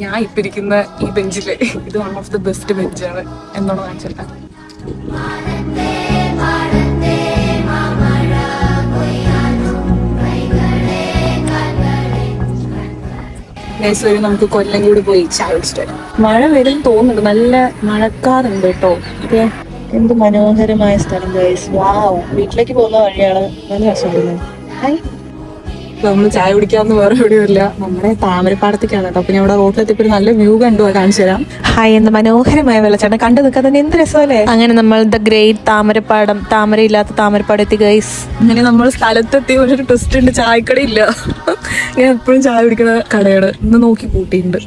ഞാൻ ഇപ്പൊ ഇരിക്കുന്ന ഈ ബെഞ്ചില് ഇത് വൺ ഓഫ് ദി ബെസ്റ്റ് ബെഞ്ചാണ് എന്നോട് കാണിച്ചിട്ട്. നമുക്ക് കൊല്ലംകോട് പോയി ചായ കുടിച്ചിട്ട് വരാം. മഴ വരും തോന്നുന്നുണ്ട്, നല്ല മഴക്കാറുണ്ട് കേട്ടോ. എന്ത് മനോഹരമായ സ്ഥലം ഗൈസ്. വാവ്, വീട്ടിലേക്ക് പോകുന്ന വഴിയാണ്. നല്ല രസമുണ്ട്. നമ്മള് ചായ കുടിക്കാന്ന് വേറെ എവിടെയുമില്ല, നമ്മുടെ താമരപ്പാടത്തേക്കാണ് കേട്ടോ. പിന്നെ അവിടെ റോഡിലെത്തിയപ്പോ ഒരു നല്ല വ്യൂ കണ്ടു, കാണിച്ചു തരാം. ഹായ്, എന്ത് മനോഹരമായ വെള്ളച്ചാട്ടം കണ്ടു നിൽക്കാൻ തന്നെ എന്ത് രസമല്ലേ. അങ്ങനെ നമ്മൾ ദ ഗ്രേറ്റ് താമരപ്പാടം, താമരയില്ലാത്ത താമരപ്പാടം എത്തി ഗൈസ്. അങ്ങനെ നമ്മൾ സ്ഥലത്തെത്തി. ഒരു ട്വിസ്റ്റ് ഉണ്ട്, ചായക്കട ഇല്ല. ഞാൻ എപ്പോഴും ചായ കുടിക്കുന്ന കടയാണ്, ഇന്ന് നോക്കി പൂട്ടിയിട്ടുണ്ട്.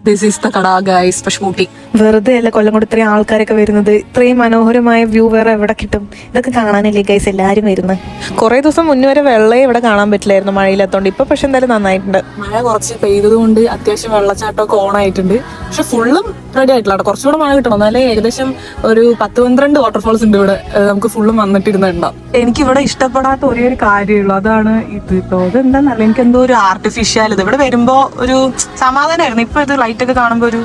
ദിസ് ഈസ് ദ കട ഗൈസ്, പക്ഷെ പൂട്ടി. വെറുതെ അല്ല കൊല്ലംകോട് ഇത്രയും ആൾക്കാരൊക്കെ വരുന്നത്. ഇത്രയും മനോഹരമായ വ്യൂ വേറെ എവിടെ കിട്ടും? ഇതൊക്കെ കാണാനല്ലേ ഗൈസ് എല്ലാരും വരുന്നത്. കുറെ ദിവസം മുന്നേ വരെ വെള്ളയെ ഇവിടെ കാണാൻ പറ്റില്ലായിരുന്നു മഴയില്ലാത്തോണ്ട്. ഇപ്പൊ പക്ഷെ എന്തായാലും നന്നായിട്ടുണ്ട്. മഴ കുറച്ച് പെയ്തത് കൊണ്ട് അത്യാവശ്യം വെള്ളച്ചാട്ടമൊക്കെ ഓൺ ആയിട്ടുണ്ട്. പക്ഷെ ഫുള്ളും റെഡി ആയിട്ടില്ല. കുറച്ചുകൂടെ മഴ കിട്ടണം, എന്നാലേ ഏകദേശം ഒരു 10-12 വാട്ടർഫോൾസ് ഉണ്ട് ഇവിടെ. നമുക്ക് ഫുള്ളും വന്നിട്ടിരുന്നുണ്ടാവും. എനിക്ക് ഇവിടെ ഇഷ്ടപ്പെടാത്ത ഒരേ ഒരു കാര്യമുള്ളൂ, അതാണ് ഇത് കേട്ടോ. ഇതെന്താന്നല്ല, എനിക്ക് എന്തോ ഒരു ആർട്ടിഫിഷ്യൽ ഇത് ഇവിടെ വരുമ്പോ ഒരു സമാധാനമായിരുന്നു. ഇപ്പൊ ഇത് ലൈറ്റ് ഒക്കെ കാണുമ്പോ ഒരു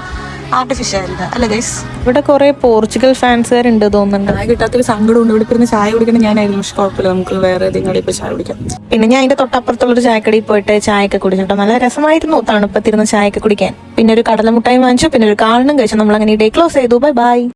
ആർട്ടിഫിഷ്യൽ അല്ല ഗൈസ്. ഇവിടെ കുറെ പോർച്ചുഗൽ ഫാൻസുകാരുണ്ട് തോന്നുന്നുണ്ട്. ചായ കിട്ടാത്തൊരു സങ്കടമുണ്ട്. ഇവിടെ ഇരുന്ന് ചായ കുടിക്കണം ഞാനായിരുന്നു, പക്ഷെ കുഴപ്പമില്ല, നമുക്ക് വേറെ ഏതെങ്കിലും ഇപ്പൊ ചായ കുടിക്കാം. പിന്നെ ഞാൻ അതിന്റെ തൊട്ടപ്പുറത്തുള്ളൊരു ചായക്കടയിൽ പോയിട്ട് ചായയൊക്കെ കുടിച്ചിട്ടോ. നല്ല രസമായിരുന്നു തണുപ്പത്തിരുന്ന് ചായയൊക്കെ കുടിക്കാൻ. പിന്നെ ഒരു കടലമുട്ടായി വാങ്ങിച്ചു, പിന്നെ ഒരു കാളനും കഴിച്ചു. നമ്മൾ അങ്ങനെ ഡേ ക്ലോസ് ചെയ്തു. Bye bye.